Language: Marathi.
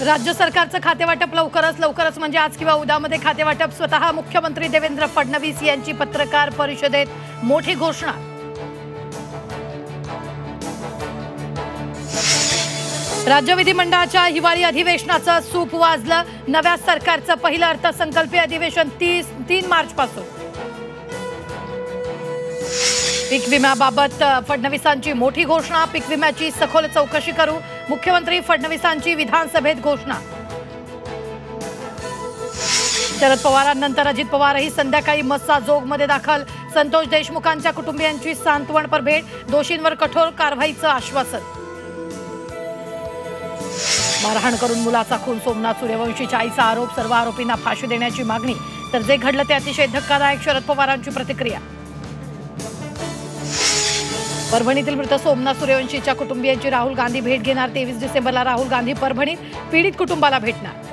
राज्य सरकारचं खातेवाटप लवकरच म्हणजे आज किंवा उद्यामध्ये खातेवाटप। स्वतः मुख्यमंत्री देवेंद्र फडणवीस यांची पत्रकार परिषदेत मोठी घोषणा। राज्य विधिमंडळाच्या हिवाळी अधिवेशनाचं सूप वाजलं। नव्या सरकारचं पहिलं अर्थसंकल्पीय अधिवेशन 3 मार्च पासून। पीक विम्याबाबत फडणवीसांची मोठी घोषणा। पीक विम्याची सखोल चौकशी करू, मुख्यमंत्री फडणवीसांची विधानसभेत घोषणा। शरद पवारांनंतर अजित पवारही संध्याकाळी मस्साजोगमध्ये दाखल। संतोष देशमुखांच्या कुटुंबियांची सांत्वनपर भेट, दोषींवर कठोर कारवाईचं आश्वासन। मारहाण करून मुलाचा खून, सोमनाथ सूर्यवंशीच्या आईचा आरोप, सर्व आरोपींना फाशी देण्याची मागणी। तर जे घडलं ते अतिशय धक्कादायक, शरद पवारांची प्रतिक्रिया। परभणीतील मृत सोमनाथ सूर्यवंशीच्या कुटुंबियांची राहुल गांधी भेट घेणार। 23 डिसेंबरला राहुल गांधी परभणीत पीडित कुटुंबाला भेटणार।